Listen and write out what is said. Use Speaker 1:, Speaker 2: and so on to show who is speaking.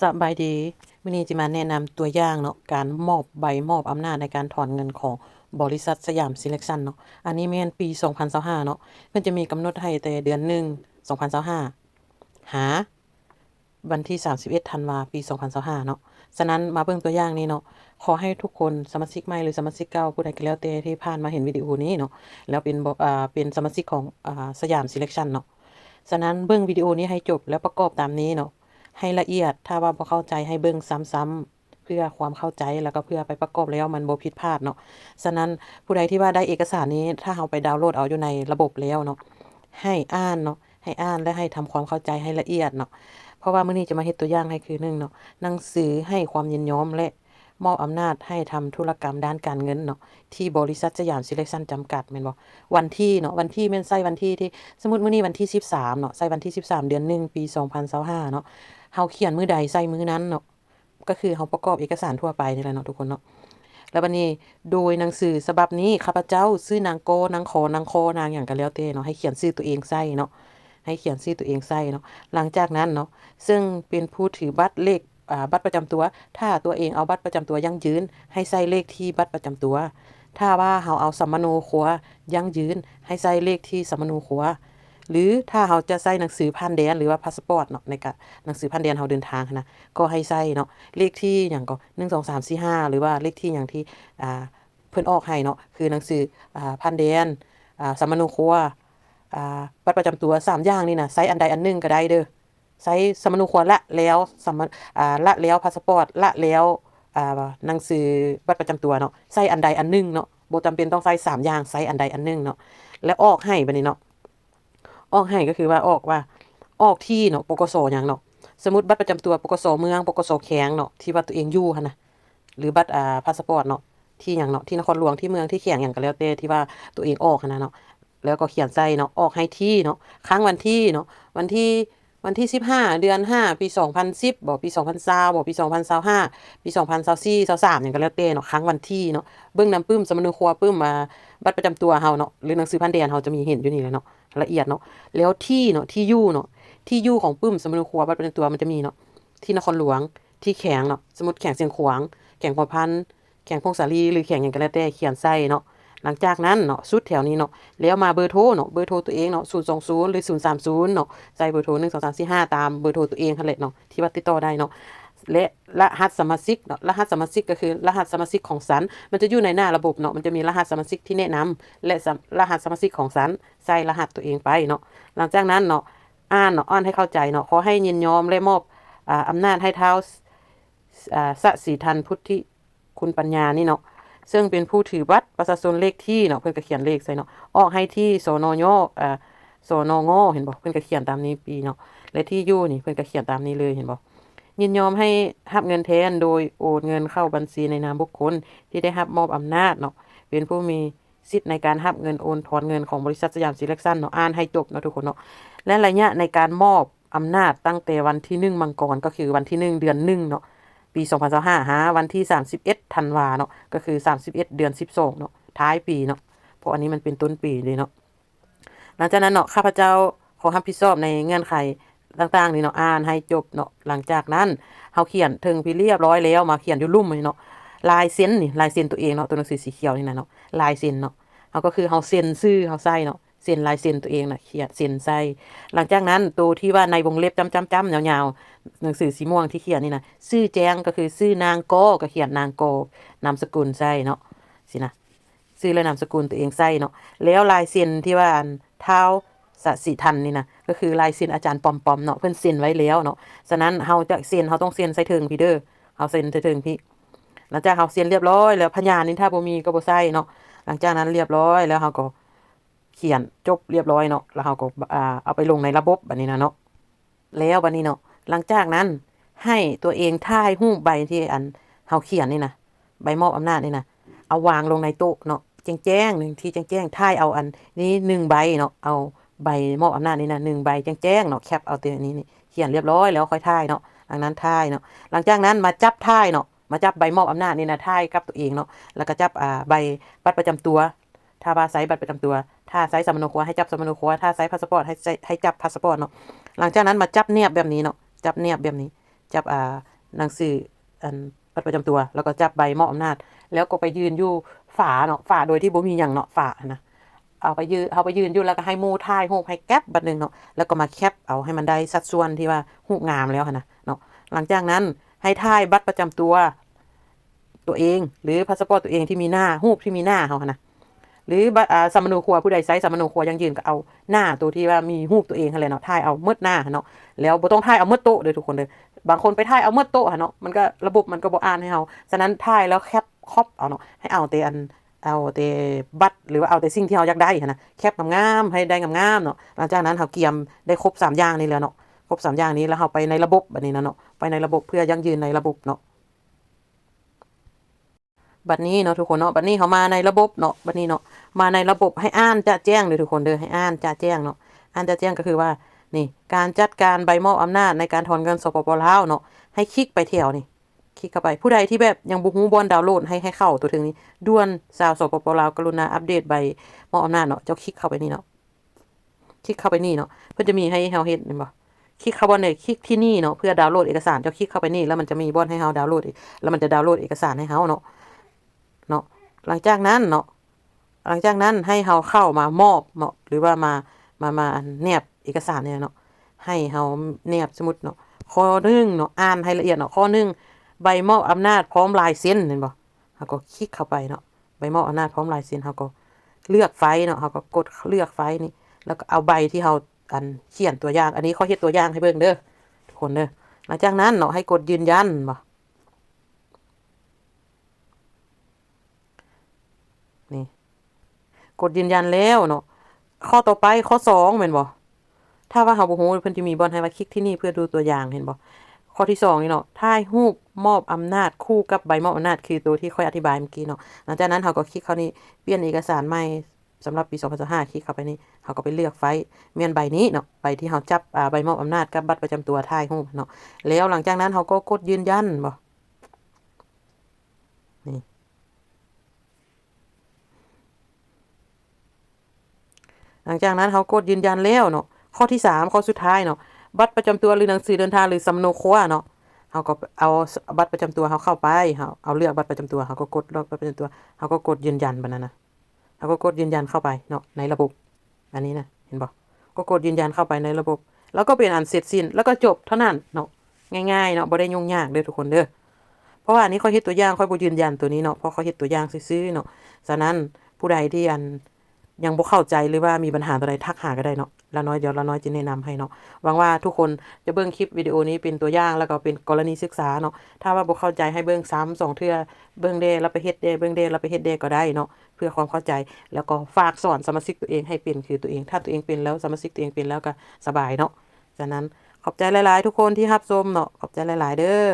Speaker 1: สบายดีมื้อนี้จะมาแนะนำตัวอย่างเนาะการมอบใบมอบอำนาจในการถอนเงินของบริษัทสยามเซเลกชันเนาะอันนี้แม่นปี2025เนาะเพิ่นจะมีกำหนดให้แต่เดือน1 2025หาวันที่31ธันวาปี2025เนาะฉะนั้นมาเบิ่งตัวอย่างนี้เนาะขอให้ทุกคนสมาชิกใหม่หรือสมาชิกเก่าผู้ใดก็แล้วแต่ที่ผ่านมาเห็นวิดีโอนี้เนาะแล้วเป็นสมาชิกของสยามเซเลกชันเนาะฉะนั้นเบิ่งวิดีโอนี้ให้จบแล้วประกอบตามนี้เนาะ ให้ละเอียดถ้าว่าบ่เข้าใจให้เบิ่งซ้ำๆเพื่อความเข้าใจแล้วก็เพื่อไปประกอบแล้วมันบ่ผิดพลาดเนาะฉะนั้นผู้ใดที่ว่าได้เอกสารนี้ถ้าเราไปดาวน์โหลดเอาอยู่ในระบบแล้วเนาะให้อ่านเนาะให้อ่านและให้ทำความเข้าใจให้ละเอียดเนาะเพราะว่ามื้อนี้จะมาเฮ็ดตัวอย่างให้คือ1เนาะหนังสือให้ความยินยอมและมอบอำนาจให้ทำธุรกรรมด้านการเงินเนาะที่บริษัทสยามซิเลกชันจำกัดแม่นบ่วันที่เนาะวันที่แม่นใช้วันที่ที่สมมุติมื้อนี้วันที่13เนาะใช้วันที่13เดือน1ปี2025เนาะ เฮาเขียนมื้อใดใส่มื้อนั้นเนาะก็คือเฮาประกอบเอกสารทั่วไปนี่แหละเนาะทุกคนเนาะแล้วบัดนี้โดยหนังสือฉบับนี้ข้าพเจ้าชื่อนางโกนางขอนางคอนางหยังก็แล้วแต่เนาะให้เขียนชื่อตัวเองใส่เนาะให้เขียนชื่อตัวเองใส่เนาะหลังจากนั้นเนาะซึ่งเป็นผู้ถือบัตรเลขบัตรประจำตัวถ้าตัวเองเอาบัตรประจำตัวยั่งยืนให้ใส่เลขที่บัตรประจำตัวถ้าว่าเฮาเอาสมโนครัวยั่งยืนให้ใส่เลขที่สมโนครัว หรือถ้าเราจะใส่หนังสือผ่านแดนหรือว่าพาสปอร์ตเนาะในการหนังสือผ่านแดนเราเดินทางนะก็ให้ใส่เนาะเลขที่อย่างก็1 2 3 4 5หรือว่าเลขที่อย่างที่เพิ่นออกให้เนาะคือหนังสือผ่านแดนสามัญครัวบัตรประจำตัว3อย่างนี่นะใส่อันใดอันหนึ่งก็ได้เด้อใส่สามัญครัวละแล้วสามัญละแล้วพาสปอร์ตละแล้วหนังสือบัตรประจำตัวเนาะใส่อันใดอันหนึ่งเนาะบ่จำเป็นต้องใส่3อย่างใส่อันใดอันหนึ่งเนาะแล้วออกให้บัดนี้เนาะ ออกให้ก็คือว่าออกที่เนาะปกสหยังเนาะสมมุติบัตรประจำตัวปกสเมืองปกสแขวงเนาะที่ว่าตัวเองอยู่หั่นน่ะหรือบัตรพาสปอร์ตเนาะที่หยังเนาะที่นครหลวงที่เมืองที่แขวงหยังก็แล้วแต่ที่ว่าตัวเองออกหั่นน่ะเนาะแล้วก็เขียนใส่เนาะออกให้ที่เนาะค้างวันที่เนาะวันที่15เดือน5ปี2010บ่ปี2020บ่ปี2025ปี2024 23หยังก็แล้วแต่เนาะค้างวันที่เนาะเบิ่งนำปึ้มสำนึกครัวปึ้มบัตรประจำตัวเฮาเนาะหรือหนังสือผ่านแดนเฮาจะมีเห็นอยู่นี่แหละเนาะ ละเอียดเนาะแล้วที่เนาะที่อยู่เนาะที่อยู่ของปึ้มสมุนครัวบัตรประจำตัวมันจะมีเนาะที่นครหลวงที่แขวงเนาะสมมุติแขวงเสียงขวางแขวงหัวพันแขวงพงศาลีหรือแขวงหยังก็แล้วแต่เขียนใส่เนาะหลังจากนั้นเนาะสุดแถวนี้เนาะแล้วมาเบอร์โทรเนาะเบอร์โทรตัวเองเนาะ020หรือ030เนาะใส่เบอร์โทร1 2 3 4 5ตามเบอร์โทรตัวเองนั่นแหละเนาะที่ว่าติดต่อได้เนาะและรหัสสมาชิกเนาะรหัสสมาชิกก็คือรหัสสมาชิกของศาลมันจะอยู่ในหน้าระบบเนาะมันจะมีรหัสสมาชิกที่แนะนำและรหัสสมาชิกของศาลใส่รหัสตัวเองไปเนาะ หลังจากนั้นเนาะอ่านให้เข้าใจเนาะขอให้ยินยอมและมอบอำนาจให้เท้าสสีทันพุทธิคุณปัญญานี่เนาะซึ่งเป็นผู้ถือบัตรประชาชนเลขที่เนาะเพิ่นก็เขียนเลขใส่เนาะออกให้ที่สนยสนงเห็นบ่เพิ่นก็เขียนตามนี้ปีเนาะและที่อยู่นี่เพิ่นก็เขียนตามนี้เลยเห็นบ่ยินยอมให้รับเงินแทนโดยโอนเงินเข้าบัญชีในนามบุคคลที่ได้รับมอบอำนาจเนาะเป็นผู้มีสิทธิ์ในการรับเงินโอนถอนเงินของบริษัทสยามซิเลคชั่นเนาะอ่านให้จบเนาะทุกคนเนาะ และระยะในการมอบอำนาจตั้งแต่วันที่1มังกรก็คือวันที่1เดือน1เนาะปี2025หาวันที่31ธันวาเนาะก็คือ31เดือน12เนาะท้ายปีเนาะเพราะอันนี้มันเป็นต้นปีเลยเนาะหลังจากนั้นเนาะข้าพเจ้าขอรับผิดชอบในเงื่อนไขต่างๆนี่เนาะอ่านให้จบเนาะหลังจากนั้นเฮาเขียนถึงพี่เรียบร้อยแล้วมาเขียนอยู่ลุ่มนี่เนาะลายเซ็นนี่ลายเซ็นตัวเองเนาะตัวหนังสือสีเขียวนี่นะเนาะลายเซ็นเนาะเฮาก็คือเฮาเซ็นชื่อเฮาใส่เนาะเซ็นลายเซ็นตัวเองน่ะเขียนเซ็นใส่หลังจากนั้นตัวที่ว่าในวงเล็บจ้ำๆๆยาวๆหนังสือสีม่วงที่เขียนนี่นะชื่อแจ้งก็คือชื่อนางกอก็เขียนนางกอนามสกุลใส่เนาะสินะชื่อและนามสกุลตัวเองใส่เนาะแล้วลายเซ็นที่ว่าเท้าสสิทันนี่นะก็คือลายเซ็นอาจารย์ปอมๆเนาะเพิ่นเซ็นไว้แล้วเนาะฉะนั้นเฮาจะเซ็นเฮาต้องเซ็นใส่ถึงพี่เด้อเฮาเซ็นใส่ถึงพี่หลังจากเฮาเซ็นเรียบร้อยแล้วพยานนี่ถ้าบ่มีก็บ่ใส่เนาะหลังจากนั้นเรียบร้อยแล้วเฮาก็เขียนจบเรียบร้อยเนาะแล้วเฮาก็เอาไปลงในระบบบัดนี้นะเนาะแล้วบัดนี้เนาะหลังจากนั้นให้ตัวเองถ่ายรูปใบที่เฮาเขียนนี่นะใบมอบอำนาจนี่นะเอาวางลงในโต๊ะเนาะแจ้งๆหนึ่งที่แจ้งๆถ่ายเอานี้1ใบเนาะเอาใบมอบอำนาจนี่นะ1ใบแจ้งๆเนาะแคปเอาตัวนี้นี่เขียนเรียบร้อยแล้วค่อยถ่ายเนาะหลังนั้นถ่ายเนาะหลังจากนั้นมาจับถ่ายเนาะมาจับใบมอบอำนาจนี่นะถ่ายกับตัวเองเนาะแล้วก็จับใบบัตรประจำตัวถ้าว่าไซส์บัตรประจำตัวถ้าไซส์สำเนาครัวให้จับสำเนาครัวถ้าไซส์พาสปอร์ตให้จับพาสปอร์ตเนาะหลังจากนั้นมาจับเนียบแบบนี้เนาะจับเนียบแบบนี้ จับหนังสืออันบัตรประจำตัวแล้วก็จับใบมอบอำนาจแล้วก็ไปยืนอยู่ฝาเนาะฝาโดยที่บ่มีหยังเนาะฝานะเอาไปยืนอยู่แล้วก็ให้หมู่ถ่ายรูปให้แก๊ปบัดนึงเนาะแล้วก็มาแคปเอาให้มันได้สัดส่วนที่ว่ารูปงามแล้วนะเนาะหลังจากนั้นให้ถ่ายบัตรประจำตัวเองหรือพาสปอร์ตตัวเองที่มีหน้ารูปที่มีหน้าเขานะหรือสมโนครัวผู้ใดไซส์สมโนครัวยังยืนก็เอาหน้าตัวที่ว่ามีรูปตัวเองอะไรเนาะถ่ายเอาเมื่อหน้าเนาะแล้วบ่ต้องถ่ายเอาเมื่อโต๊ะเลยทุกคนเลยบางคนไปถ่ายเอาเมื่อโต๊ะเนาะมันก็ระบบมันก็บ่อ่านให้เฮาฉะนั้นถ่ายแล้วแคปครอปเอาเนาะให้เอาแต่บัตรหรือว่าเอาแต่สิ่งที่เราอยากได้นะแคปงามๆให้ได้งามๆเนาะหลังจากนั้นเราเกียมได้ครบ3อย่างนี้แล้วเนาะครบ3อย่างนี้แล้วเราไปในระบบแบบนี้นะเนาะไปในระบบเพื่อยั่งยืนในระบบเนาะบัดนี้เนาะทุกคนเนาะบัดนี้เขามาในระบบเนาะบัดนี้เนาะมาในระบบให้อ่านจะแจ้งเลยทุกคนเด้อให้อ่านจะแจ้งเนาะอ่านจะแจ้งก็คือว่านี่การจัดการใบมอบอำนาจในการถอนเงินสปปลาวเนาะให้คลิกไปแถวนี่คลิกเข้าไปผู้ใดที่แบบยังบ่ฮู้บ่อนดาวน์โหลดให้เข้าตัวถึงนี้ด่วนชาวสปปลาวกรุณาอัปเดตใบมอบอำนาจเนาะเจ้าคลิกเข้าไปนี่เนาะคลิกเข้าไปนี่เนาะเพิ่นจะมีให้เฮาเฮ็ดเห็นบ่คลิกเข้าบ่เนี่ยคลิกที่นี่เนาะเพื่อดาวน์โหลดเอกสารเจ้าคลิกเข้าไปนี่แล้วมันจะมีบ่อนให้เฮาดาวน์โหลดแล้วมันจะดาวน์โหลดเอกสารให้เฮาเนาะหลังจากนั้นเนาะหลังจากนั้นให้เฮาเข้ามามอบเนาะหรือว่ามาแนบเอกสารเนี่ยเนาะให้เฮาแนบสมมุติเนาะข้อ1เนาะอ่านให้ละเอียดเนาะข้อ1ใบมอบอำนาจพร้อมลายเซ็นเห็นบ่เฮาก็คลิกเข้าไปเนาะใบมอบอำนาจพร้อมลายเซ็นเฮาก็เลือกไฟล์เนาะเฮาก็กดเลือกไฟล์นี่แล้วก็เอาใบที่เฮาเขียนตัวอย่างอันนี้เขาเฮ็ดตัวอย่างให้เบิ่งเด้อทุกคนเด้อหลังจากนั้นเนาะให้กดยืนยันบ่นี่กดยืนยันแล้วเนาะข้อต่อไปข้อ2แม่นบ่ถ้าว่าเฮาบ่ฮู้เพิ่นสิมีบ่อนให้ว่าคลิกที่นี่เพื่อดูตัวอย่างเห็นบ่ข้อที่2นี่เนาะถ่ายรูปมอบอำนาจคู่กับใบมอบอำนาจคือตัวที่ค่อยอธิบายเมื่อกี้เนาะหลังจากนั้นเฮาก็คลิกเข้านี่เปลี่ยนเอกสารใหม่สำหรับปี2025คลิกเข้าไปนี่เฮาก็ไปเลือกไฟล์แม่นใบนี้เนาะใบที่เฮาจับใบมอบอำนาจกับบัตรประจำตัวถ่ายรูปเนาะแล้วหลังจากนั้นเฮาก็กดยืนยันบ่นี่หลังจากนั้นเฮากดยืนยันแล้วเนาะข้อที่3ข้อสุดท้ายเนาะบัตรประจำตัวหรือหนังสือเดินทางหรือสำเนาครัวเนาะเฮาก็เอาบัตรประจำตัวเฮาเข้าไปเฮาเอาเลือกบัตรประจำตัวเฮาก็กดเลือกบัตรประจำตัวเฮาก็กดยืนยันบัดนั้นนะเฮาก็กดยืนยันเข้าไปเนาะในระบบอันนี้นะเห็นบ่ก็กดยืนยันเข้าไปในระบบแล้วก็เป็นอันเสร็จสิ้นแล้วก็จบเท่านั้นเนาะง่ายๆเนาะบ่ได้ยุ่งยากเด้อทุกคนเด้อเพราะว่าอันนี้ข้อยเฮ็ดตัวอย่างข้อยบ่ยืนยันตัวนี้เนาะเพราะข้อยเฮ็ดตัวอย่างซื่อๆเนาะฉะนั้นผู้ใดที่ยังบ่เข้าใจหรือว่ามีปัญหาตัวใดทักหาก็ได้เนาะละน้อยเดี๋ยวละน้อยจะแนะนำให้เนาะหวังว่าทุกคนจะเบิ่งคลิปวิดีโอนี้เป็นตัวอย่างแล้วก็เป็นกรณีศึกษาเนาะถ้าว่าบ่เข้าใจให้เบิ่งซ้ำ2เทื่อเบิ่งเด้แล้วไปเฮ็ดเด้เบิ่งเด้แล้วไปเฮ็ดเด้ก็ได้เนาะเพื่อความเข้าใจแล้วก็ฝากสอนสมาชิกตัวเองให้เป็นคือตัวเองถ้าตัวเองเป็นแล้วสมาชิกตัวเองเป็นแล้วก็สบายเนาะฉะนั้นขอบใจหลายๆทุกคนที่รับชมเนาะขอบใจหลายๆเด้อ